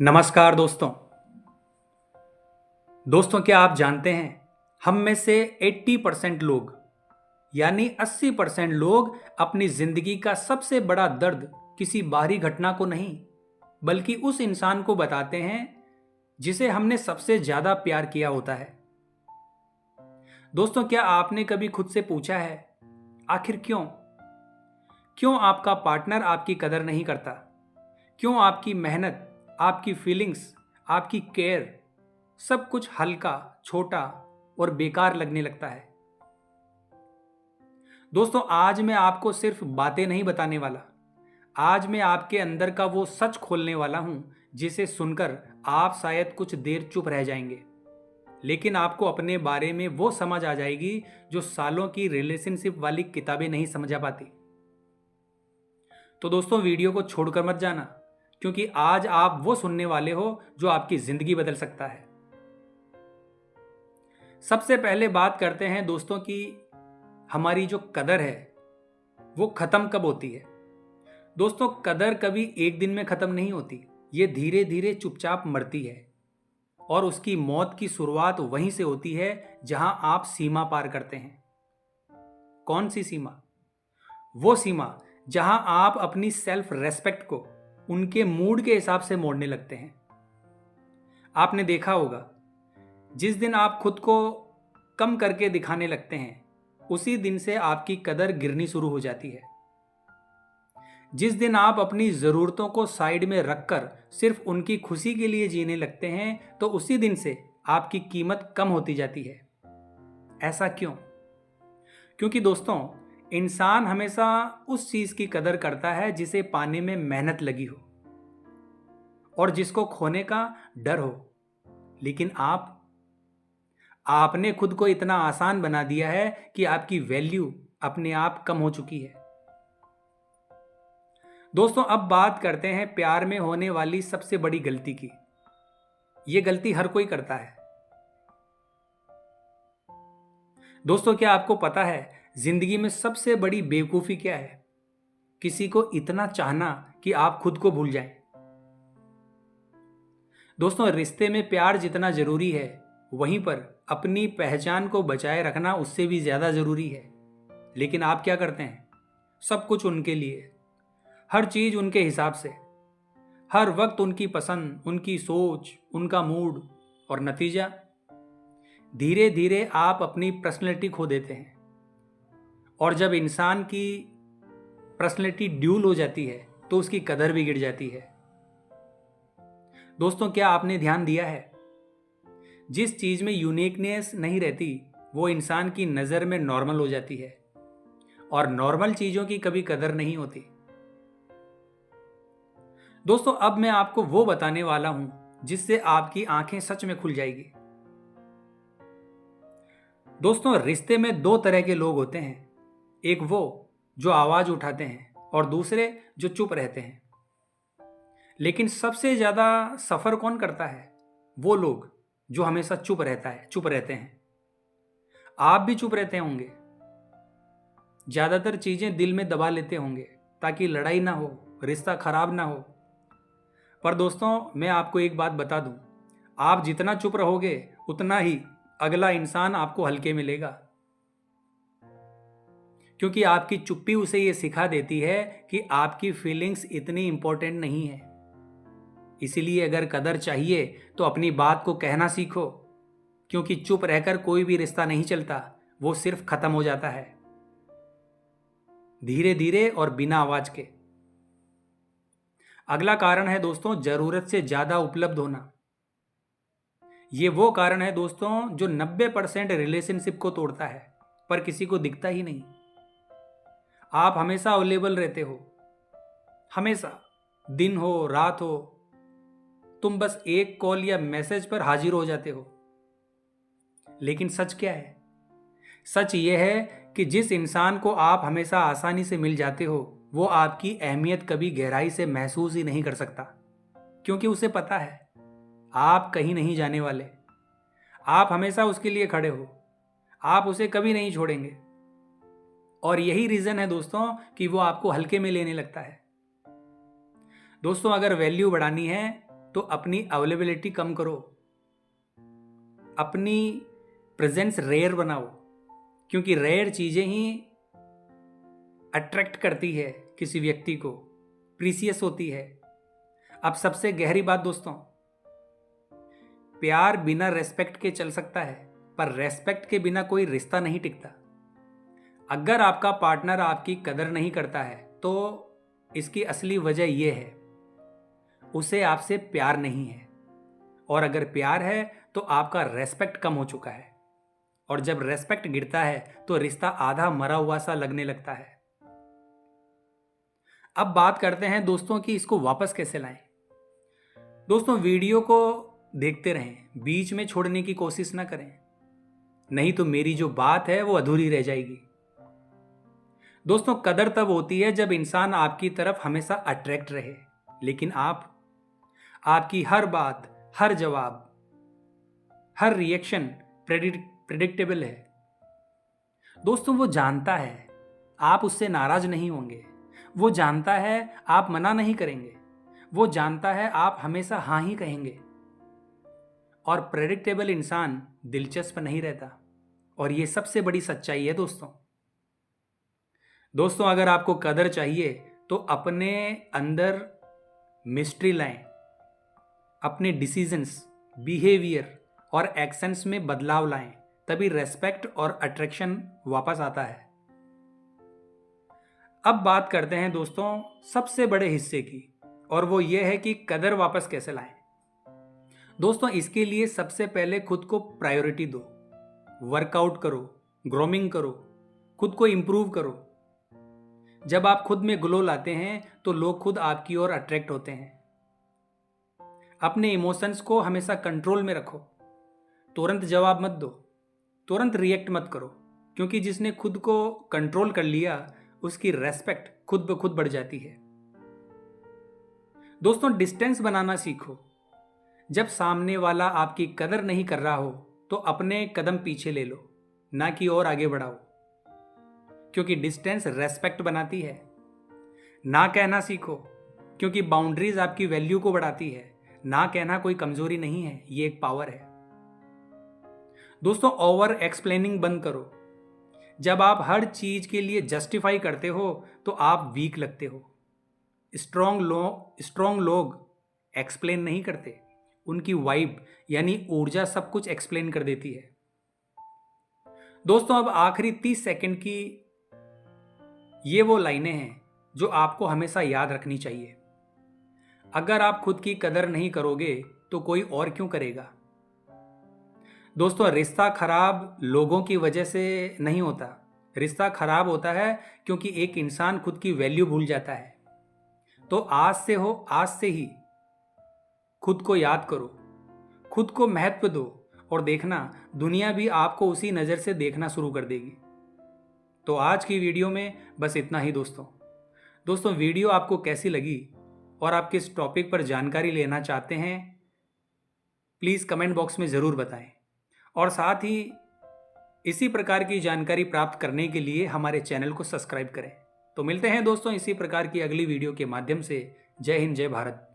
नमस्कार दोस्तों। क्या आप जानते हैं हम में से 80% लोग यानी 80% लोग अपनी जिंदगी का सबसे बड़ा दर्द किसी बाहरी घटना को नहीं बल्कि उस इंसान को बताते हैं जिसे हमने सबसे ज्यादा प्यार किया होता है। दोस्तों, क्या आपने कभी खुद से पूछा है आखिर क्यों क्यों आपका पार्टनर आपकी कदर नहीं करता? क्यों आपकी मेहनत, आपकी फीलिंग्स, आपकी केयर सब कुछ हल्का, छोटा और बेकार लगने लगता है? दोस्तों, आज मैं आपको सिर्फ बातें नहीं बताने वाला। आज मैं आपके अंदर का वो सच खोलने वाला हूं जिसे सुनकर आप शायद कुछ देर चुप रह जाएंगे, लेकिन आपको अपने बारे में वो समझ आ जाएगी जो सालों की रिलेशनशिप वाली किताबें नहीं समझा पाती। तो दोस्तों, वीडियो को छोड़कर मत जाना, क्योंकि आज आप वो सुनने वाले हो जो आपकी जिंदगी बदल सकता है। सबसे पहले बात करते हैं दोस्तों कि हमारी जो कदर है वो खत्म कब होती है। दोस्तों, कदर कभी एक दिन में खत्म नहीं होती। ये धीरे धीरे चुपचाप मरती है और उसकी मौत की शुरुआत वहीं से होती है जहां आप सीमा पार करते हैं। कौन सी सीमा? वो सीमा जहां आप अपनी सेल्फ रेस्पेक्ट को उनके मूड के हिसाब से मोड़ने लगते हैं। आपने देखा होगा, जिस दिन आप खुद को कम करके दिखाने लगते हैं उसी दिन से आपकी कदर गिरनी शुरू हो जाती है। जिस दिन आप अपनी ज़रूरतों को साइड में रखकर सिर्फ उनकी खुशी के लिए जीने लगते हैं तो उसी दिन से आपकी कीमत कम होती जाती है। ऐसा क्यों? क्योंकि दोस्तों, इंसान हमेशा उस चीज़ की कदर करता है जिसे पाने में मेहनत लगी हो और जिसको खोने का डर हो। लेकिन आपने खुद को इतना आसान बना दिया है कि आपकी वैल्यू अपने आप कम हो चुकी है। दोस्तों, अब बात करते हैं प्यार में होने वाली सबसे बड़ी गलती की। यह गलती हर कोई करता है। दोस्तों, क्या आपको पता है जिंदगी में सबसे बड़ी बेवकूफी क्या है? किसी को इतना चाहना कि आप खुद को भूल जाएं। दोस्तों, रिश्ते में प्यार जितना जरूरी है वहीं पर अपनी पहचान को बचाए रखना उससे भी ज्यादा जरूरी है। लेकिन आप क्या करते हैं? सब कुछ उनके लिए, हर चीज उनके हिसाब से, हर वक्त उनकी पसंद, उनकी सोच, उनका मूड, और नतीजा धीरे धीरे आप अपनी पर्सनैलिटी खो देते हैं। और जब इंसान की पर्सनैलिटी ड्यूल हो जाती है तो उसकी कदर भी गिर जाती है। दोस्तों, क्या आपने ध्यान दिया है, जिस चीज में यूनिकनेस नहीं रहती वो इंसान की नजर में नॉर्मल हो जाती है और नॉर्मल चीजों की कभी कदर नहीं होती। दोस्तों, अब मैं आपको वो बताने वाला हूं जिससे आपकी आंखें सच में खुल जाएगी। दोस्तों, रिश्ते में दो तरह के लोग होते हैं। एक वो जो आवाज उठाते हैं और दूसरे जो चुप रहते हैं। लेकिन सबसे ज्यादा सफर कौन करता है? वो लोग जो हमेशा चुप रहते हैं। आप भी चुप रहते होंगे, ज्यादातर चीजें दिल में दबा लेते होंगे ताकि लड़ाई ना हो, रिश्ता खराब ना हो। पर दोस्तों, मैं आपको एक बात बता दूं, आप जितना चुप रहोगे उतना ही अगला इंसान आपको हल्के में लेगा। क्योंकि आपकी चुप्पी उसे यह सिखा देती है कि आपकी फीलिंग्स इतनी इंपॉर्टेंट नहीं है। इसीलिए अगर कदर चाहिए तो अपनी बात को कहना सीखो, क्योंकि चुप रहकर कोई भी रिश्ता नहीं चलता, वो सिर्फ खत्म हो जाता है, धीरे धीरे और बिना आवाज के। अगला कारण है दोस्तों, जरूरत से ज्यादा उपलब्ध होना। ये वो कारण है दोस्तों जो 90% रिलेशनशिप को तोड़ता है, पर किसी को दिखता ही नहीं। आप हमेशा अवेलेबल रहते हो, हमेशा, दिन हो रात हो, तुम बस एक कॉल या मैसेज पर हाजिर हो जाते हो। लेकिन सच क्या है? सच यह है कि जिस इंसान को आप हमेशा आसानी से मिल जाते हो वो आपकी अहमियत कभी गहराई से महसूस ही नहीं कर सकता, क्योंकि उसे पता है आप कहीं नहीं जाने वाले। आप हमेशा उसके लिए खड़े हो, आप उसे कभी नहीं छोड़ेंगे। और यही रीजन है दोस्तों कि वो आपको हल्के में लेने लगता है। दोस्तों, अगर वैल्यू बढ़ानी है तो अपनी अवेलेबिलिटी कम करो, अपनी प्रेजेंस रेयर बनाओ, क्योंकि रेयर चीजें ही अट्रैक्ट करती है किसी व्यक्ति को, प्रीसियस होती है। अब सबसे गहरी बात दोस्तों, प्यार बिना रेस्पेक्ट के चल सकता है, पर रेस्पेक्ट के बिना कोई रिश्ता नहीं टिकता। अगर आपका पार्टनर आपकी कदर नहीं करता है तो इसकी असली वजह यह है, उसे आपसे प्यार नहीं है। और अगर प्यार है तो आपका रेस्पेक्ट कम हो चुका है, और जब रेस्पेक्ट गिरता है तो रिश्ता आधा मरा हुआ सा लगने लगता है। अब बात करते हैं दोस्तों कि इसको वापस कैसे लाएं। दोस्तों, वीडियो को देखते रहें, बीच में छोड़ने की कोशिश ना करें, नहीं तो मेरी जो बात है वो अधूरी रह जाएगी। दोस्तों, कदर तब होती है जब इंसान आपकी तरफ हमेशा अट्रैक्ट रहे, लेकिन आपकी हर बात, हर जवाब, हर रिएक्शन प्रेडिक्टेबल है। दोस्तों, वो जानता है आप उससे नाराज नहीं होंगे, वो जानता है आप मना नहीं करेंगे, वो जानता है आप हमेशा हाँ ही कहेंगे। और प्रेडिक्टेबल इंसान दिलचस्प नहीं रहता, और ये सबसे बड़ी सच्चाई है दोस्तों, अगर आपको कदर चाहिए तो अपने अंदर मिस्ट्री लाएं, अपने डिसीजंस, बिहेवियर और एक्शंस में बदलाव लाएं, तभी रेस्पेक्ट और अट्रैक्शन वापस आता है। अब बात करते हैं दोस्तों सबसे बड़े हिस्से की, और वो ये है कि कदर वापस कैसे लाएं। दोस्तों, इसके लिए सबसे पहले खुद को प्रायोरिटी दो, वर्कआउट करो, ग्रूमिंग करो, खुद को इंप्रूव करो। जब आप खुद में ग्लो लाते हैं तो लोग खुद आपकी ओर अट्रैक्ट होते हैं। अपने इमोशंस को हमेशा कंट्रोल में रखो, तुरंत जवाब मत दो, तुरंत रिएक्ट मत करो, क्योंकि जिसने खुद को कंट्रोल कर लिया उसकी रेस्पेक्ट खुद ब खुद बढ़ जाती है। दोस्तों, डिस्टेंस बनाना सीखो। जब सामने वाला आपकी कदर नहीं कर रहा हो तो अपने कदम पीछे ले लो, ना कि और आगे बढ़ाओ, क्योंकि डिस्टेंस रेस्पेक्ट बनाती है। ना कहना सीखो, क्योंकि बाउंड्रीज आपकी वैल्यू को बढ़ाती है। ना कहना कोई कमजोरी नहीं है, ये एक पावर है। दोस्तों, ओवर एक्सप्लेनिंग बंद करो। जब आप हर चीज के लिए जस्टिफाई करते हो तो आप वीक लगते हो। स्ट्रॉन्ग लोग एक्सप्लेन नहीं करते, उनकी वाइब यानी ऊर्जा सब कुछ एक्सप्लेन कर देती है। दोस्तों, अब आखिरी 30 सेकंड की ये वो लाइनें हैं जो आपको हमेशा याद रखनी चाहिए। अगर आप खुद की कदर नहीं करोगे तो कोई और क्यों करेगा। दोस्तों, रिश्ता खराब लोगों की वजह से नहीं होता, रिश्ता खराब होता है क्योंकि एक इंसान खुद की वैल्यू भूल जाता है। तो आज से ही खुद को याद करो, खुद को महत्व दो, और देखना दुनिया भी आपको उसी नज़र से देखना शुरू कर देगी। तो आज की वीडियो में बस इतना ही दोस्तों, वीडियो आपको कैसी लगी और आप किस टॉपिक पर जानकारी लेना चाहते हैं प्लीज़ कमेंट बॉक्स में ज़रूर बताएं। और साथ ही इसी प्रकार की जानकारी प्राप्त करने के लिए हमारे चैनल को सब्सक्राइब करें। तो मिलते हैं दोस्तों इसी प्रकार की अगली वीडियो के माध्यम से। जय हिंद, जय भारत।